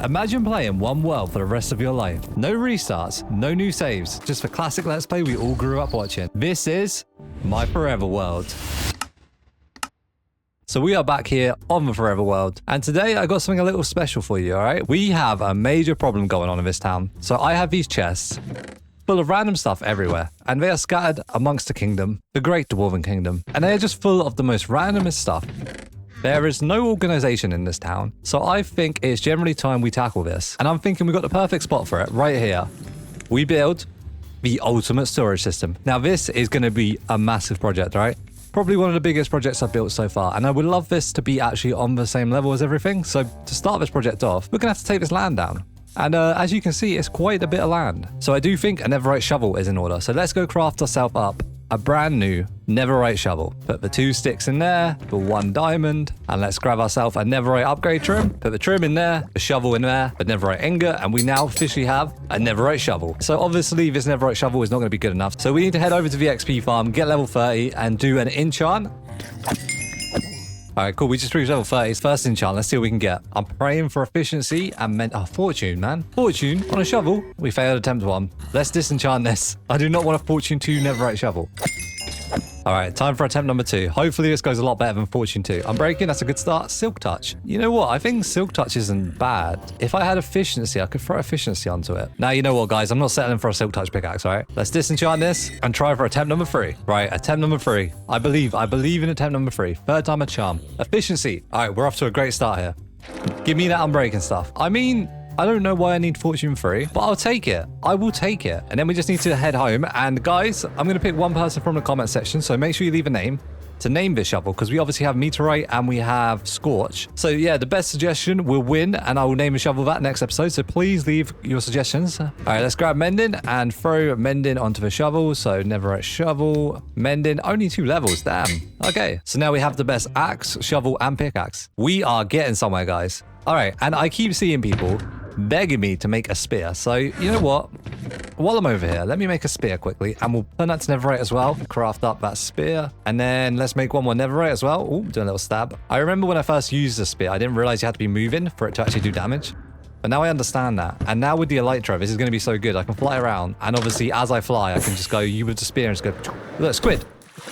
Imagine playing one world for the rest of your life. No restarts, no new saves, just the classic Let's Play we all grew up watching. This is my forever world. So we are back here on the forever world, and today I got something a little special for you, all right? We have a major problem going on in this town. So I have these chests full of random stuff everywhere, and they are scattered amongst the kingdom, the great dwarven kingdom, and they are just full of the most randomest stuff. There is no organization in this town, so I think it's generally time we tackle this. And I'm thinking we got the perfect spot for it right here. We build the ultimate storage system. Now this is going to be a massive project, right? Probably one of the biggest projects I've built so far, and I would love this to be actually on the same level as everything. So to start this project off, we're going to have to take this land down. And as you can see, it's quite a bit of land. So I do think a netherite shovel is in order. So let's go craft ourselves up a brand new netherite shovel. Put the 2 sticks in there, the 1 diamond, and let's grab ourselves a netherite upgrade trim. Put the trim in there, the shovel in there, the netherite ingot, and we now officially have a netherite shovel. So obviously this netherite shovel is not going to be good enough. So we need to head over to the XP farm, get level 30, and do an enchant. All right, cool. We just reached level 30. It's first enchant. Let's see what we can get. I'm praying for efficiency and fortune, man. Fortune on a shovel. We failed attempt 1. Let's disenchant this. I do not want a fortune 2 netherite shovel. All right, time for attempt number 2. Hopefully this goes a lot better than fortune 2. I'm breaking. That's a good start. Silk touch. You know what? I think silk touch isn't bad. If I had efficiency, I could throw efficiency onto it. Now, you know what, guys? I'm not settling for a silk touch pickaxe, all right? Let's disenchant this and try for attempt number 3. Right, attempt number 3. I believe in attempt number 3. Third time a charm. Efficiency. All right, we're off to a great start here. Give me that unbreaking stuff. I mean, I don't know why I need fortune 3, but I'll take it. I will take it. And then we just need to head home. And guys, I'm going to pick one person from the comment section. So make sure you leave a name to name this shovel, because we obviously have meteorite and we have scorch. So yeah, the best suggestion will win, and I will name a shovel that next episode. So please leave your suggestions. All right, let's grab mending and throw mending onto the shovel. So netherite shovel, mending, only 2 levels. Damn. Okay, so now we have the best axe, shovel, and pickaxe. We are getting somewhere, guys. All right, and I keep seeing people begging me to make a spear. So you know what? While I'm over here, let me make a spear quickly, and we'll turn that to netherite as well. Craft up that spear, and then let's make one more netherite as well. Ooh, do a little stab. I remember when I first used the spear, I didn't realize you had to be moving for it to actually do damage. But now I understand that. And now with the elytra, this is going to be so good. I can fly around, and obviously as I fly, I can just go, you with the spear, and just go, look, squid.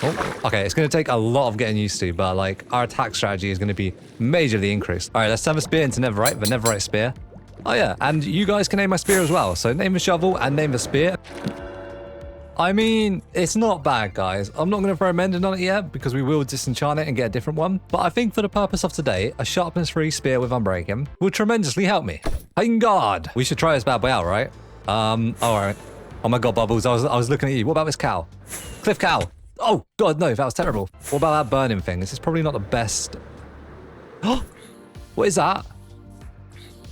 Oh, okay, it's going to take a lot of getting used to, but like our attack strategy is going to be majorly increased. All right, let's turn the spear into netherite, the netherite spear. Oh yeah, and you guys can name my spear as well. So name the shovel and name the spear. I mean, it's not bad, guys. I'm not going to throw mending on it yet, because we will disenchant it and get a different one. But I think for the purpose of today, a sharpness 3 spear with unbreaking will tremendously help me. Thank God. We should try this bad boy out, right? All right. Oh my God, Bubbles, I was looking at you. What about this cow? Cliff cow. Oh God, no, that was terrible. What about that burning thing? This is probably not the best. Oh, what is that?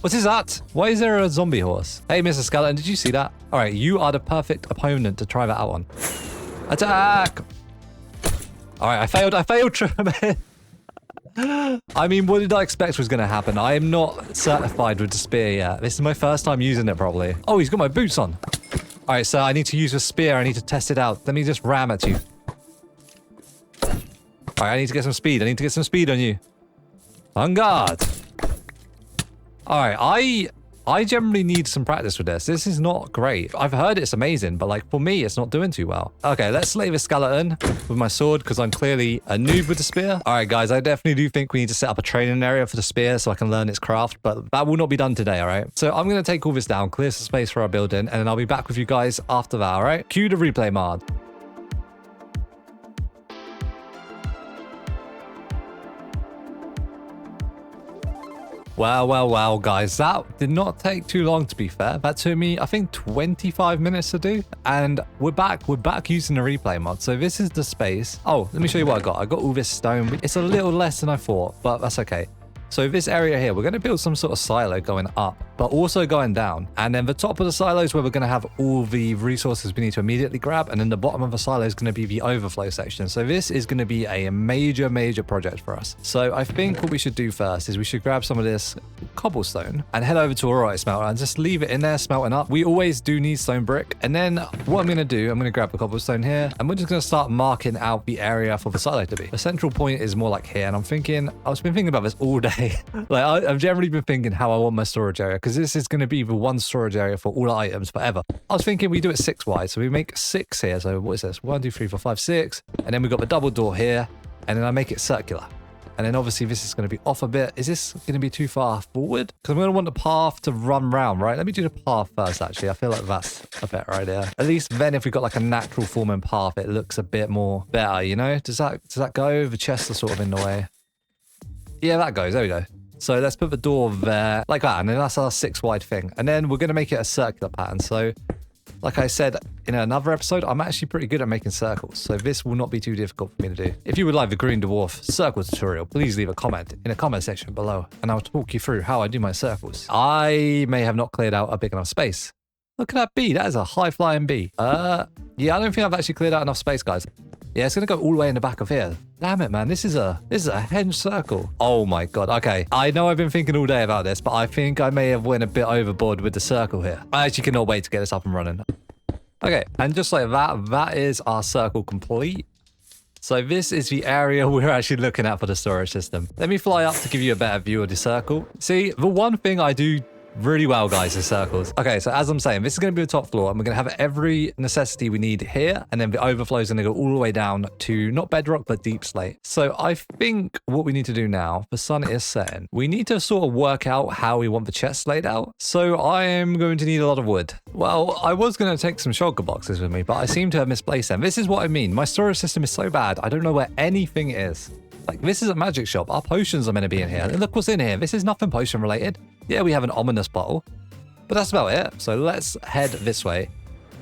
What is that? Why is there a zombie horse? Hey, Mr. Skeleton, did you see that? All right, you are the perfect opponent to try that out on. Attack! All right, I failed. I mean, what did I expect was going to happen? I am not certified with the spear yet. This is my first time using it, probably. Oh, he's got my boots on. All right, so I need to use a spear. I need to test it out. Let me just ram at you. All right, I need to get some speed. I need to get some speed on you. On guard. All right, I generally need some practice with this. This is not great. I've heard it's amazing, but like for me, it's not doing too well. Okay, let's slay the skeleton with my sword, because I'm clearly a noob with the spear. All right, guys, I definitely do think we need to set up a training area for the spear so I can learn its craft, but that will not be done today, all right? So I'm going to take all this down, clear some space for our building, and then I'll be back with you guys after that, all right? Cue the replay mod. Well, guys, that did not take too long, to be fair. That took me, I think, 25 minutes to do. And we're back using the replay mod. So this is the space. Oh, let me show you what I got. I got all this stone. It's a little less than I thought, but that's okay. So this area here, we're going to build some sort of silo going up, but also going down. And then the top of the silo is where we're going to have all the resources we need to immediately grab. And then the bottom of the silo is going to be the overflow section. So this is going to be a major project for us. So I think what we should do first is we should grab some of this cobblestone and head over to Aurora smelter and just leave it in there smelting up. We always do need stone brick. And then what I'm going to do, I'm going to grab the cobblestone here, and we're just going to start marking out the area for the silo to be. The central point is more like here. And I'm thinking, I've been thinking about this all day. Like I've generally been thinking how I want my storage area, because because this is going to be the one storage area for all our items forever. I was thinking we do it 6 wide. So we make 6 here. So what is this? 1, 2, 3, 4, 5, 6. And then we've got the double door here. And then I make it circular. And then obviously this is going to be off a bit. Is this going to be too far forward? Because I'm going to want the path to run round, right? Let me do the path first, actually. I feel like that's a better idea. At least then if we've got like a natural forming path, it looks a bit more better, you know? Does that go? The chests are sort of in the way. Yeah, that goes. There we go. So let's put the door there like that. And then that's our 6 wide thing. And then we're going to make it a circular pattern. So like I said in another episode, I'm actually pretty good at making circles, so this will not be too difficult for me to do. If you would like the Green Dwarf circle tutorial, please leave a comment in the comment section below, and I'll talk you through how I do my circles. I may have not cleared out a big enough space. Look at that bee. That is a high-flying bee. Yeah, I don't think I've actually cleared out enough space, guys. Yeah, it's going to go all the way in the back of here. Damn it, man. This is a henge circle. Oh my God. Okay. I know I've been thinking all day about this, but I think I may have went a bit overboard with the circle here. I actually cannot wait to get this up and running. Okay. And just like that, that is our circle complete. So this is the area we're actually looking at for the storage system. Let me fly up to give you a better view of the circle. See, the one thing I do really well, guys, is circles. Okay, so as I'm saying, this is going to be the top floor, and we're going to have every necessity we need here, and then the overflow is going to go all the way down to not bedrock, but deep slate. So I think what we need to do now, the sun is setting, we need to sort of work out how we want the chest laid out. So I am going to need a lot of wood. Well, I was going to take some shulker boxes with me, but I seem to have misplaced them. This is what I mean. My storage system is so bad, I don't know where anything is. Like, this is a magic shop. Our potions are meant to be in here. And look what's in here. This is nothing potion related. Yeah, we have an ominous bottle, but that's about it. So let's head this way.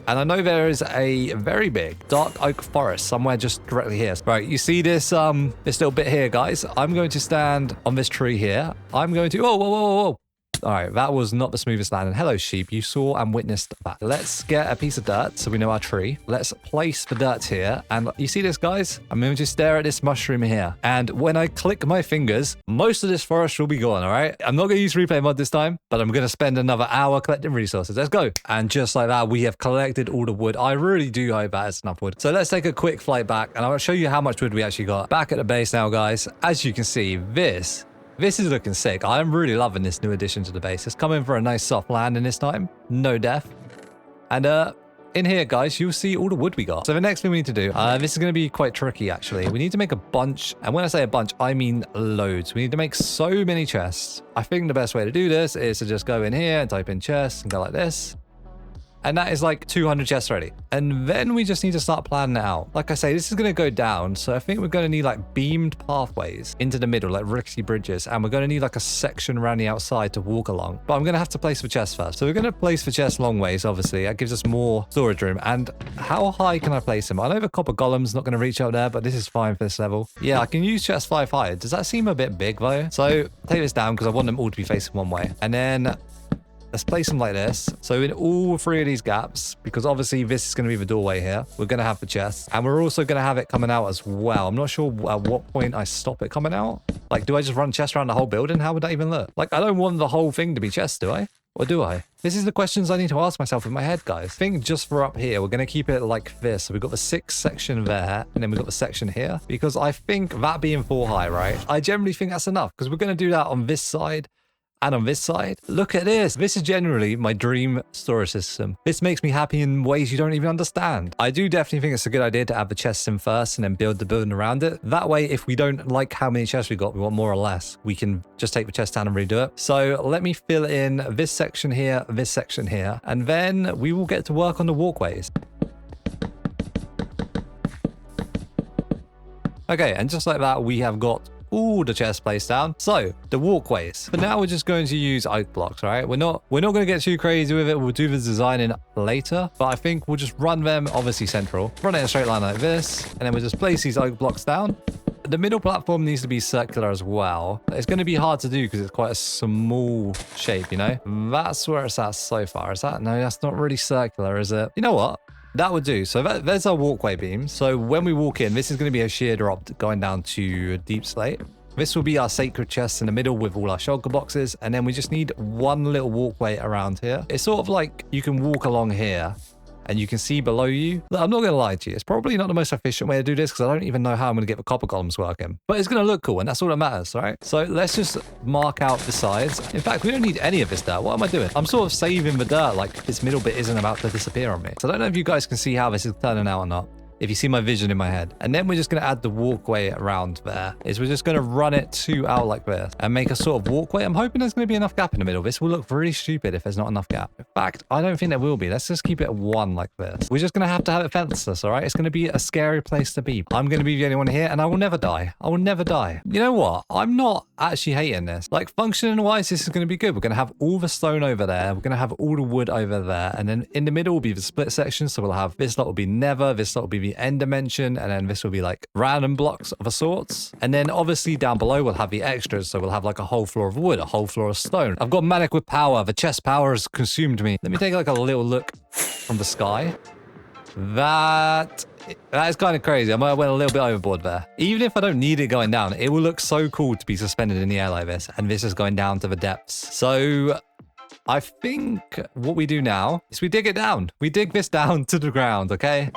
And I know there is a very big dark oak forest somewhere just directly here. Right, you see this this little bit here, guys? I'm going to stand on this tree here. I'm going to... Whoa, whoa, whoa, whoa. All right, that was not the smoothest landing. Hello, sheep. You saw and witnessed that. Let's get a piece of dirt so we know our tree. Let's place the dirt here. And you see this, guys? I'm going to stare at this mushroom here. And when I click my fingers, most of this forest will be gone, all right? I'm not going to use replay mod this time, but I'm going to spend another hour collecting resources. Let's go. And just like that, we have collected all the wood. I really do hope that is enough wood. So let's take a quick flight back, and I'll show you how much wood we actually got. Back at the base now, guys. As you can see, this is looking sick. I'm really loving this new addition to the base. It's coming for a nice soft landing this time. No death. And in here, guys, you'll see all the wood we got. So the next thing we need to do, this is going to be quite tricky, actually. We need to make a bunch. And when I say a bunch, I mean loads. We need to make so many chests. I think the best way to do this is to just go in here and type in chests and go like this. And that is like 200 chests ready. And then we just need to start planning it out. Like I say, this is going to go down. So I think we're going to need like beamed pathways into the middle, like rickety bridges. And we're going to need like a section around the outside to walk along. But I'm going to have to place the chests first. So we're going to place the chests long ways, obviously. That gives us more storage room. And how high can I place them? I know the copper golem's not going to reach up there, but this is fine for this level. Yeah, I can use chests 5 high. Does that seem a bit big though? So take this down because I want them all to be facing one way. And then... let's place them like this. So in all 3 of these gaps, because obviously this is going to be the doorway here, we're going to have the chest. And we're also going to have it coming out as well. I'm not sure at what point I stop it coming out. Like, do I just run chest around the whole building? How would that even look? Like, I don't want the whole thing to be chest, do I? Or do I? This is the questions I need to ask myself in my head, guys. I think just for up here, we're going to keep it like this. So we've got the 6 section there, and then we've got the section here. Because I think that being 4 high, right? I generally think that's enough, because we're going to do that on this side. And on this side, look at this. This is generally my dream storage system. This makes me happy in ways you don't even understand. I do definitely think it's a good idea to have the chests in first and then build the building around it. That way, if we don't like how many chests we got, we want more or less, we can just take the chest down and redo it. So let me fill in this section here, and then we will get to work on the walkways. Okay, and just like that, we have got all the chest placed down. So the walkways. But now we're just going to use oak blocks, right? We're not going to get too crazy with it. We'll do the designing later, but I think we'll just run them obviously central. Run it in a straight line like this, and then we'll just place these oak blocks down. The middle platform needs to be circular as well. It's going to be hard to do because it's quite a small shape, you know? That's where it's at so far. Is that? No, that's not really circular, is it? You know what? That would do. So there's our walkway beam. So when we walk in, this is going to be a sheer drop going down to deep slate. This will be our sacred chest in the middle with all our shulker boxes. And then we just need one little walkway around here. It's sort of like you can walk along here and you can see below you. Look, I'm not going to lie to you. It's probably not the most efficient way to do this because I don't even know how I'm going to get the copper golems working. But it's going to look cool, and that's all that matters, right? So let's just mark out the sides. In fact, we don't need any of this dirt. What am I doing? I'm sort of saving the dirt like this middle bit isn't about to disappear on me. So I don't know if you guys can see how this is turning out or not. If you see my vision in my head. And then we're just going to add the walkway around there. We're just going to run it two out like this and make a sort of walkway. I'm hoping there's going to be enough gap in the middle. This will look really stupid if there's not enough gap. In fact, I don't think there will be. Let's just keep it at 1 like this. We're just going to have it fenceless, all right? It's going to be a scary place to be. I'm going to be the only one here and I will never die. I will never die. You know what? I'm not actually hating this. Like, functioning wise, this is going to be good. We're going to have all the stone over there. We're going to have all the wood over there. And then in the middle will be the split section. So we'll have this lot will be nether. This lot will be the end dimension. And then this will be like random blocks of a sorts. And then obviously down below we'll have the extras. So we'll have like a whole floor of wood, a whole floor of stone. I've got manic with power. The chest power has consumed me. Let me take like a little look from the sky. That is kind of crazy. I might have went a little bit overboard there. Even if I don't need it going down, it will look so cool to be suspended in the air like this. And this is going down to the depths. So I think what we do now is we dig it down. We dig this down to the ground, okay?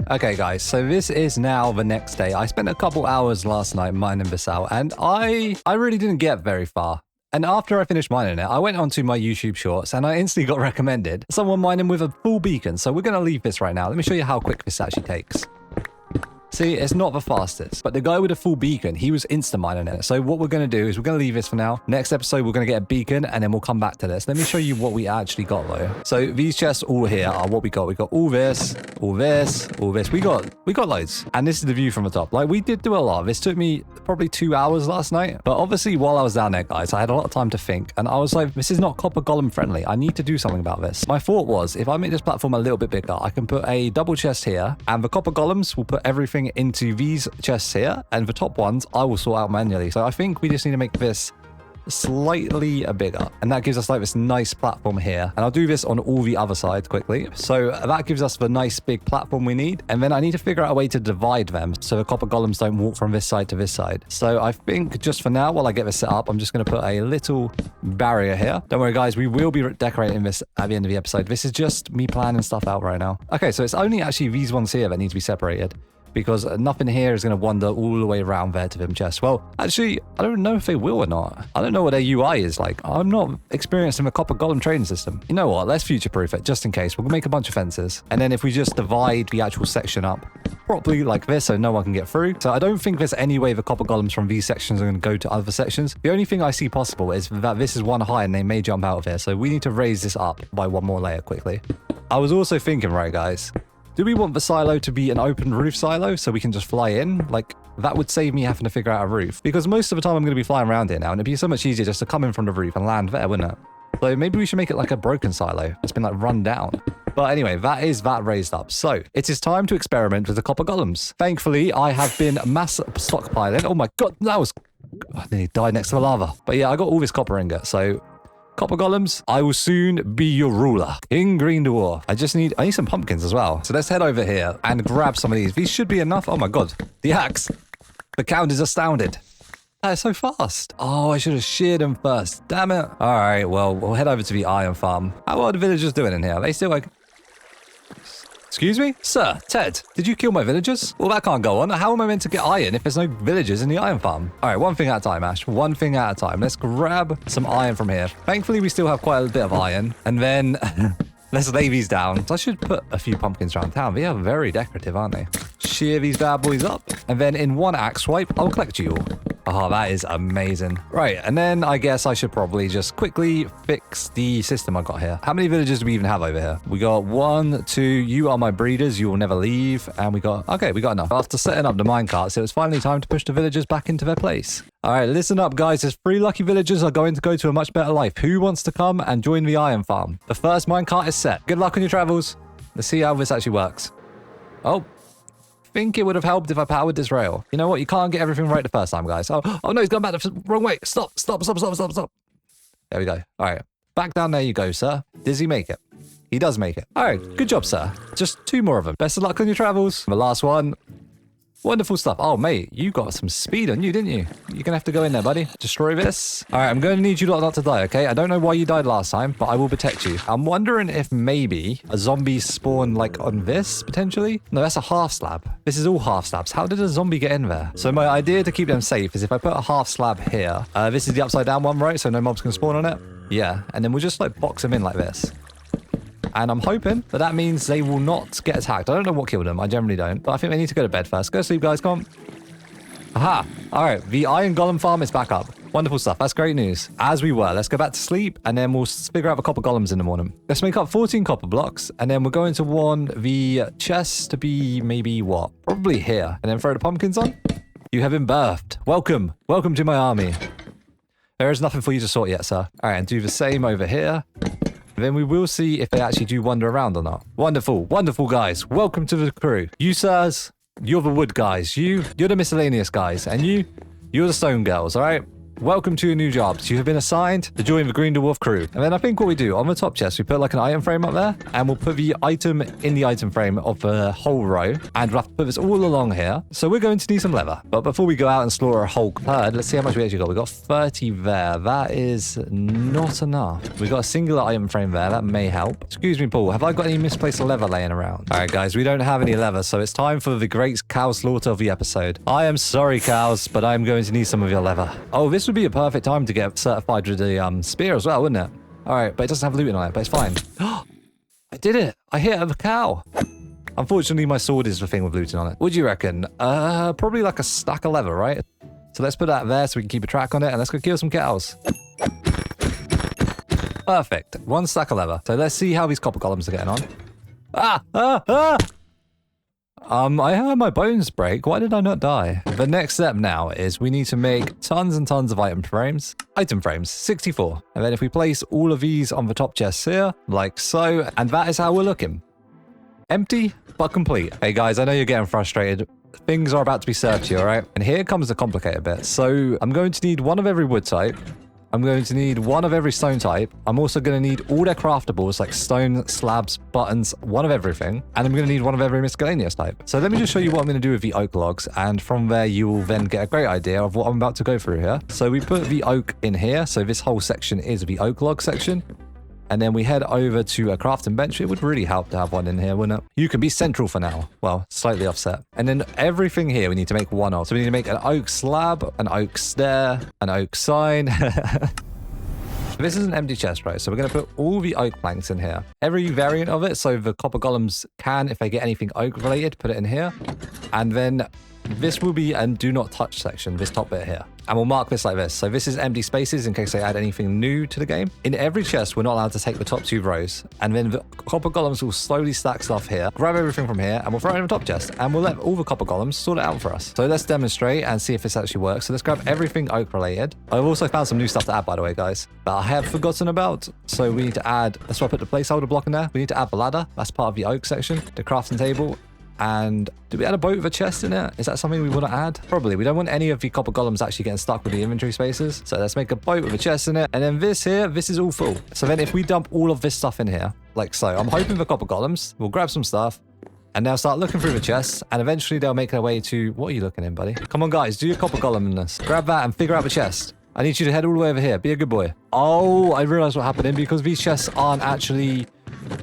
Okay guys, so this is now the next day. I spent a couple hours last night mining this out and I really didn't get very far. And after I finished mining it, I went onto my YouTube shorts and I instantly got recommended someone mining with a full beacon. So we're going to leave this right now. Let me show you how quick this actually takes. See, it's not the fastest, but the guy with a full beacon, he was insta mining it. So what we're going to do is we're going to leave this for now. Next episode, we're going to get a beacon and then we'll come back to this. Let me show you what we actually got though. So these chests all here are what we got. We got all this, all this, all this. We got loads. And this is the view from the top. Like we did do a lot. This took me probably 2 hours last night. But obviously while I was down there, guys, I had a lot of time to think. And I was like, this is not copper golem friendly. I need to do something about this. My thought was, if I make this platform a little bit bigger, I can put a double chest here and the copper golems will put everything into these chests here, and the top ones I will sort out manually. So I think we just need to make this slightly bigger, and that gives us like this nice platform here. And I'll do this on all the other sides quickly. So that gives us the nice big platform we need. And then I need to figure out a way to divide them so the copper golems don't walk from this side to this side. So I think just for now, while I get this set up, I'm just going to put a little barrier here. Don't worry guys, we will be decorating this at the end of the episode. This is just me planning stuff out right now. Okay, so it's only actually these ones here that need to be separated, because nothing here is going to wander all the way around there to them chests. Well, actually, I don't know if they will or not. I don't know what their UI is like. I'm not experienced in the copper golem trading system. You know what? Let's future-proof it just in case. We'll make a bunch of fences. And then if we just divide the actual section up properly like this so no one can get through. So I don't think there's any way the copper golems from these sections are going to go to other sections. The only thing I see possible is that this is one high and they may jump out of here. So we need to raise this up by one more layer quickly. I was also thinking, right, guys, do we want the silo to be an open roof silo so we can just fly in? Like, that would save me having to figure out a roof. Because most of the time I'm going to be flying around here now, and it'd be so much easier just to come in from the roof and land there, wouldn't it? So maybe we should make it like a broken silo. It's been like run down. But anyway, that is that raised up. So it is time to experiment with the copper golems. Thankfully, I have been mass stockpiling. Oh my God, that was... I nearly died next to the lava. But yeah, I got all this copper ingot, so... Copper golems, I will soon be your ruler. King Green Dwarf. I need some pumpkins as well. So let's head over here and grab some of these. These should be enough. Oh my God. The axe. The count is astounded. That is so fast. Oh, I should have sheared them first. Damn it. All right, well, we'll head over to the iron farm. How are the villagers doing in here? Are they still like... Excuse me? Sir, Ted, did you kill my villagers? Well, that can't go on. How am I meant to get iron if there's no villagers in the iron farm? All right, one thing at a time, Ash. One thing at a time. Let's grab some iron from here. Thankfully, we still have quite a bit of iron. And then let's lay these down. So I should put a few pumpkins around town. They are very decorative, aren't they? Shear these bad boys up. And then in one axe swipe, I'll collect you all. Oh, that is amazing. Right, and then I guess I should probably just quickly fix the system I got here. How many villagers do we even have over here? We got 1, 2, you are my breeders, you will never leave. And we got enough. After setting up the minecarts, it was finally time to push the villagers back into their place. All right, listen up, guys. There's 3 lucky villagers are going to go to a much better life. Who wants to come and join the iron farm? The first minecart is set. Good luck on your travels. Let's see how this actually works. Oh. Think it would have helped if I powered this rail. You know what? You can't get everything right the first time, guys. Oh no, he's gone back the wrong way. Stop. There we go. All right. Back down there you go, sir. Does he make it? He does make it. All right, good job, sir. Just 2 more of them. Best of luck on your travels. The last one. Wonderful stuff. Oh, mate, you got some speed on you, didn't you? You're going to have to go in there, buddy. Destroy this. All right, I'm going to need you lot not to die, okay? I don't know why you died last time, but I will protect you. I'm wondering if maybe a zombie spawn, like, on this, potentially? No, that's a half slab. This is all half slabs. How did a zombie get in there? So my idea to keep them safe is if I put a half slab here, this is the upside down one, right? So no mobs can spawn on it? Yeah, and then we'll just, like, box them in like this. And I'm hoping that that means they will not get attacked. I don't know what killed them. I generally don't. But I think they need to go to bed first. Go to sleep, guys. Come on. Aha. All right. The iron golem farm is back up. Wonderful stuff. That's great news. As we were. Let's go back to sleep. And then we'll figure out the copper golems in the morning. Let's make up 14 copper blocks. And then we're going to want the chest to be maybe what? Probably here. And then throw the pumpkins on. You have been birthed. Welcome. Welcome to my army. There is nothing for you to sort yet, sir. All right. And do the same over here. Then we will see if they actually do wander around or not. Wonderful, wonderful, guys. Welcome to the crew. You, sirs, you're the wood guys. You're the miscellaneous guys. And you're the stone girls, all right? Welcome to your new jobs. You have been assigned to join the Green Dwarf crew. And then I think what we do, on the top chest, we put like an item frame up there, and we'll put the item in the item frame of the whole row, and we'll have to put this all along here. So we're going to need some leather. But before we go out and slaughter a whole herd, let's see how much we actually got. We got 30 there. That is not enough. We got a singular item frame there. That may help. Excuse me, Paul. Have I got any misplaced leather laying around? All right, guys, we don't have any leather, so it's time for the great cow slaughter of the episode. I am sorry, cows, but I'm going to need some of your leather. Oh, this would be a perfect time to get certified with the spear as well, wouldn't it? All right, but it doesn't have looting on it, but it's fine. I did it. I hit a cow. Unfortunately, my sword is the thing with looting on it. What do you reckon? Probably like a stack of leather, right? So let's put that there so we can keep a track on it, and let's go kill some cows. Perfect. 1 stack of leather. So let's see how these copper golems are getting on. I heard my bones break. Why did I not die? The next step now is we need to make tons and tons of item frames. Item frames, 64. And then if we place all of these on the top chests here, like so, and that is how we're looking. Empty, but complete. Hey guys, I know you're getting frustrated. Things are about to be served to you, all right? And here comes the complicated bit. So I'm going to need 1 of every wood type. I'm going to need 1 of every stone type. I'm also going to need all their craftables like stone, slabs, buttons, 1 of everything. And I'm going to need 1 of every miscellaneous type. So let me just show you what I'm going to do with the oak logs. And from there, you will then get a great idea of what I'm about to go through here. So we put the oak in here. So this whole section is the oak log section. And then we head over to a crafting bench. It would really help to have 1 in here, wouldn't it? You can be central for now. Well, slightly offset. And then everything here we need to make 1 of. So we need to make an oak slab, an oak stair, an oak sign. This is an empty chest, right? So we're going to put all the oak planks in here. Every variant of it, so the copper golems can, if they get anything oak related, put it in here. And then this will be a do not touch section, this top bit here. And we'll mark this like this. So this is empty spaces in case they add anything new to the game. In every chest, we're not allowed to take the top 2 rows. And then the copper golems will slowly stack stuff here, grab everything from here, and we'll throw it in the top chest. And we'll let all the copper golems sort it out for us. So let's demonstrate and see if this actually works. So let's grab everything oak related. I've also found some new stuff to add, by the way, guys, that I have forgotten about. So we need to add, that's why I put the placeholder block in there. We need to add the ladder. That's part of the oak section, the crafting table. And do we add a boat with a chest in it? Is that something we want to add? Probably. We don't want any of the copper golems actually getting stuck with the inventory spaces. So let's make a boat with a chest in it. And then this here, this is all full. So then if we dump all of this stuff in here, like so, I'm hoping the copper golems will grab some stuff and they'll start looking through the chests and eventually they'll make their way to, what are you looking in, buddy? Come on, guys, do your copper golem in this. Grab that and figure out the chest. I need you to head all the way over here. Be a good boy. Oh, I realized what happened because these chests aren't actually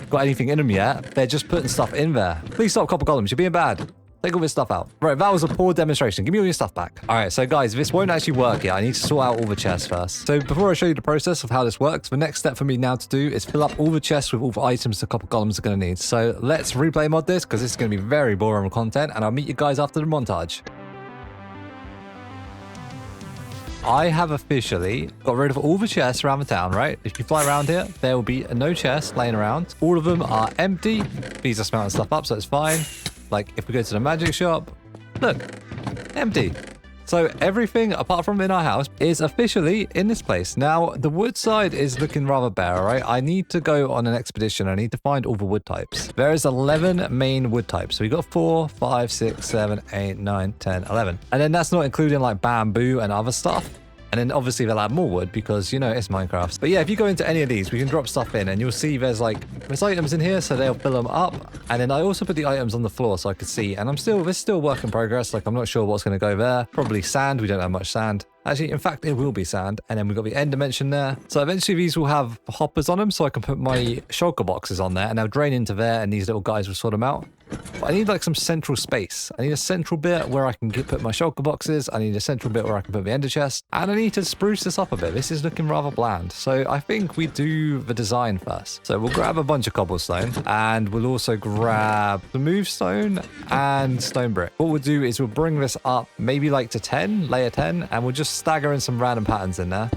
got anything in them yet. They're just putting stuff in there. Please stop, copper golems. You're being bad. Take all this stuff out. Right, that was a poor demonstration. Give me all your stuff back. All right, so guys, this won't actually work yet. I need to sort out all the chests first. So before I show you the process of how this works, the next step for me now to do is fill up all the chests with all the items the copper golems are going to need. So let's replay mod this because this is going to be very boring content and I'll meet you guys after the montage. I have officially got rid of all the chests around the town, right? If you fly around here, there will be no chests laying around. All of them are empty. These are smelting stuff up, so it's fine. Like, if we go to the magic shop, look, empty. So everything, apart from in our house, is officially in this place. Now, the wood side is looking rather bare, right? I need to go on an expedition. I need to find all the wood types. There is 11 main wood types. So we got 4, 5, 6, 7, 8, 9, 10, 11. And then that's not including like bamboo and other stuff. And then obviously they'll add more wood because, you know, it's Minecraft. But yeah, if you go into any of these, we can drop stuff in and you'll see there's items in here, so they'll fill them up. And then I also put the items on the floor so I could see. And this is still work in progress. Like, I'm not sure what's going to go there. Probably sand. We don't have much sand. Actually, in fact, it will be sand. And then we've got the end dimension there. So eventually these will have hoppers on them so I can put my shulker boxes on there and they'll drain into there and these little guys will sort them out. But I need like some central space. I need a central bit where I can put my shulker boxes. I need a central bit where I can put the ender chest. And I need to spruce this up a bit. This is looking rather bland. So I think we do the design first. So we'll grab a bunch of cobblestone and we'll also grab the move stone and stone brick. What we'll do is we'll bring this up maybe like to 10, layer 10, and we'll just stagger in some random patterns in there.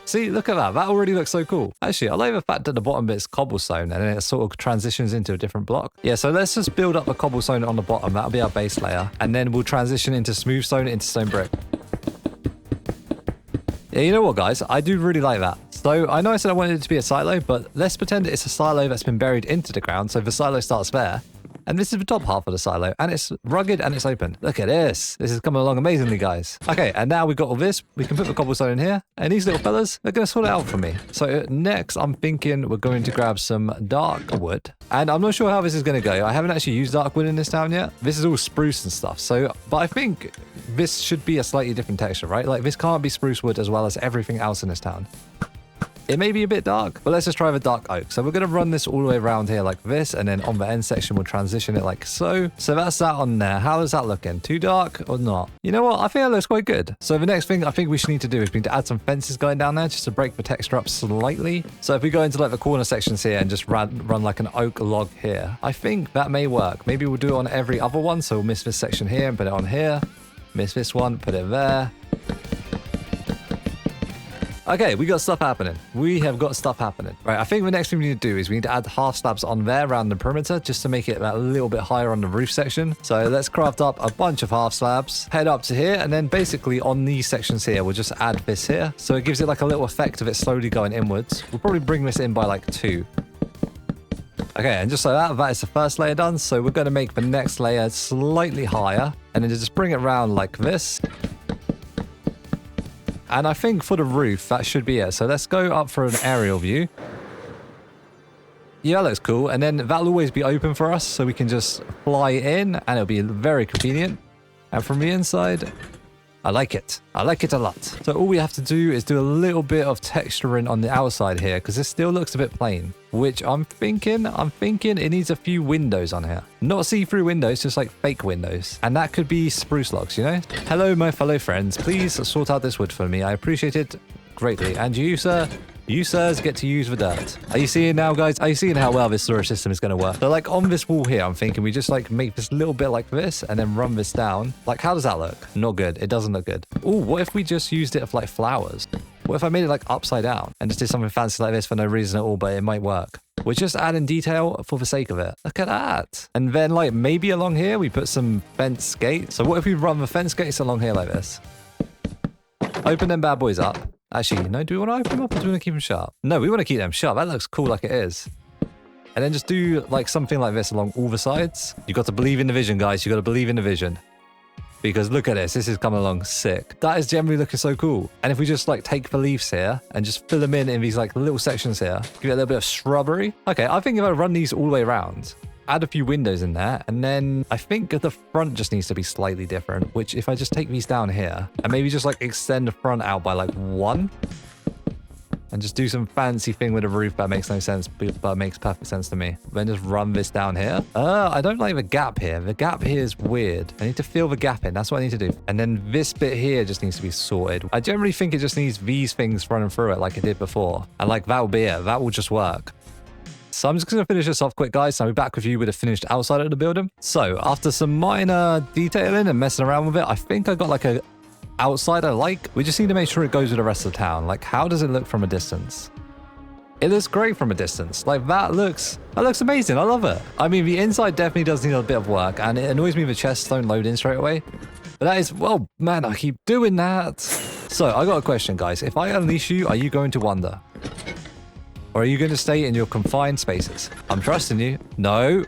See, look at that. That already looks so cool. Actually, I like the fact that the bottom bit's cobblestone and then it sort of transitions into a different block. Yeah, so let's just build up a cobblestone on the bottom. That'll be our base layer. And then we'll transition into smooth stone into stone brick. Yeah, you know what, guys? I do really like that. So I know I said I wanted it to be a silo, but let's pretend it's a silo that's been buried into the ground. So the silo starts there. And this is the top half of the silo, and it's rugged and it's open. Look at this. This is coming along amazingly, guys. Okay, and now we've got all this. We can put the cobblestone in here, and these little fellas, they're going to sort it out for me. So next, I'm thinking we're going to grab some dark wood. And I'm not sure how this is going to go. I haven't actually used dark wood in this town yet. This is all spruce and stuff. So, but I think this should be a slightly different texture, right? Like, this can't be spruce wood as well as everything else in this town. It may be a bit dark, but let's just try the dark oak. So we're going to run this all the way around here like this, and then on the end section, we'll transition it like so. So that's that on there. How is that looking? Too dark or not? You know what? I think that looks quite good. So the next thing I think we should need to do is we need to add some fences going down there just to break the texture up slightly. So if we go into like the corner sections here and just run like an oak log here, I think that may work. Maybe we'll do it on every other one. So we'll miss this section here and put it on here. Miss this one, put it there. Okay, we got stuff happening. We have got stuff happening. Right, I think the next thing we need to do is we need to add half slabs on there around the perimeter just to make it a little bit higher on the roof section. So let's craft up a bunch of half slabs, head up to here, and then basically on these sections here, we'll just add this here. So it gives it like a little effect of it slowly going inwards. We'll probably bring this in by like 2. Okay, and just like that is the first layer done. So we're going to make the next layer slightly higher and then just bring it around like this. And I think for the roof, that should be it. So let's go up for an aerial view. Yeah, that looks cool. And then that'll always be open for us, so we can just fly in, and it'll be very convenient. And from the inside, I like it. I like it a lot. So all we have to do is do a little bit of texturing on the outside here, because this still looks a bit plain, which I'm thinking it needs a few windows on here. Not see-through windows, just like fake windows. And that could be spruce logs, you know? Hello, my fellow friends. Please sort out this wood for me. I appreciate it greatly. And you, sir? You sirs get to use the dirt. Are you seeing now, guys? Are you seeing how well this storage system is going to work? So like on this wall here, I'm thinking we just like make this little bit like this and then run this down. Like, how does that look? Not good. It doesn't look good. Oh, what if we just used it for like flowers? What if I made it like upside down and just did something fancy like this for no reason at all, but it might work? We're just adding detail for the sake of it. Look at that. And then like maybe along here, we put some fence gates. So what if we run the fence gates along here like this? Open them bad boys up. Actually, no, do we want to open them up or do we want to keep them shut? No, we want to keep them shut. That looks cool like it is. And then just do like something like this along all the sides. You got to believe in the vision, guys. You got to believe in the vision. Because look at this. This is coming along sick. That is generally looking so cool. And if we just like take the leaves here and just fill them in these like little sections here, give it a little bit of shrubbery. Okay, I think if I run these all the way around, add a few windows in there, and then I think the front just needs to be slightly different, which if I just take these down here and maybe just like extend the front out by like 1 and just do some fancy thing with a roof that makes no sense, but makes perfect sense to me. Then just run this down here. I don't like the gap here. The gap here is weird. I need to fill the gap in. That's what I need to do. And then this bit here just needs to be sorted. I generally think it just needs these things running through it like it did before. And like that will be it. That will just work. So I'm just going to finish this off quick, guys. I'll be back with you with a finished outside of the building. So after some minor detailing and messing around with it, I think I got like a outside I like. We just need to make sure it goes with the rest of the town. Like, how does it look from a distance? It looks great from a distance. Like, that looks amazing. I love it. I mean, the inside definitely does need a bit of work, and it annoys me the chests don't load in straight away. But that is, well, man, I keep doing that. So I got a question, guys. If I unleash you, are you going to wander? Or are you going to stay in your confined spaces? I'm trusting you. No.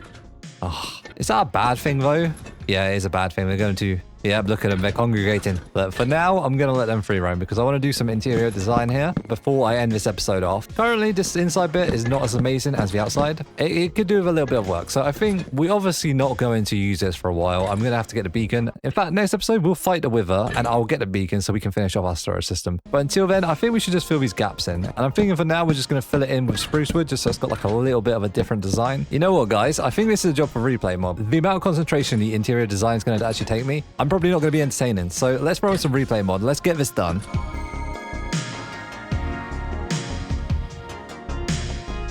Oh, is that a bad thing, though? Yeah, it is a bad thing. We're going to Yeah, look at them. They're congregating. But for now, I'm going to let them free roam because I want to do some interior design here before I end this episode off. Currently, this inside bit is not as amazing as the outside. It could do with a little bit of work. So I think we're obviously not going to use this for a while. I'm going to have to get the beacon. In fact, next episode, we'll fight the wither and I'll get the beacon so we can finish off our storage system. But until then, I think we should just fill these gaps in. And I'm thinking for now, we're just going to fill it in with spruce wood just so it's got like a little bit of a different design. You know what, guys? I think this is a job for replay mod. The amount of concentration the interior design is going to actually take me, I'm probably not going to be entertaining. So let's throw in some replay mod. Let's get this done.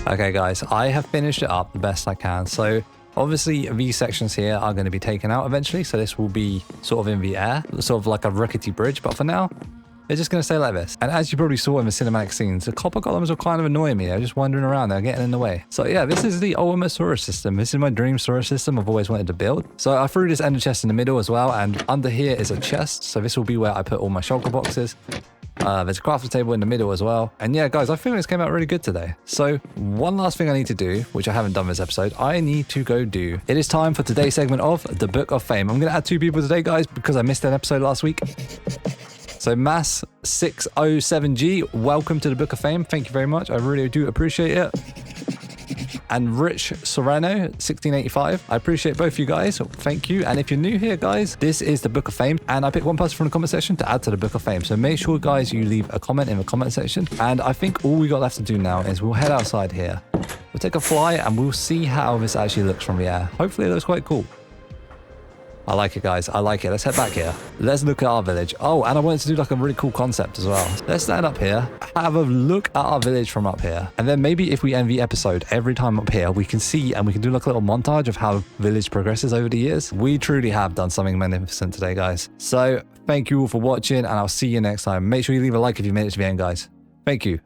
Okay, guys, I have finished it up the best I can. So obviously these sections here are going to be taken out eventually. So this will be sort of in the air, sort of like a rickety bridge. But for now, it's just going to stay like this. And as you probably saw in the cinematic scenes, the copper golems were kind of annoying me. They're just wandering around. They're getting in the way. So yeah, this is the ultimate storage system. This is my dream storage system I've always wanted to build. So I threw this ender chest in the middle as well. And under here is a chest. So this will be where I put all my shulker boxes. There's a crafting table in the middle as well. And yeah, guys, I think this came out really good today. So one last thing I need to do, which I haven't done this episode, I need to go do. It is time for today's segment of the Book of Fame. I'm going to add 2 people today, guys, because I missed an episode last week. So Mass 607G, welcome to the Book of Fame. Thank you very much. I really do appreciate it. And Rich Serrano 1685, I appreciate both you guys. Thank you. And if you're new here, guys, this is the Book of Fame, and I picked one person from the comment section to add to the Book of Fame. So make sure, guys, you leave a comment in the comment section. And I think all we got left to do now is we'll head outside here. We'll take a fly and we'll see how this actually looks from the air. Hopefully it looks quite cool. I like it, guys. I like it. Let's head back here. Let's look at our village. Oh, and I wanted to do like a really cool concept as well. Let's stand up here, have a look at our village from up here. And then maybe if we end the episode every time up here, we can see and we can do like a little montage of how village progresses over the years. We truly have done something magnificent today, guys. So thank you all for watching and I'll see you next time. Make sure you leave a like if you made it to the end, guys. Thank you.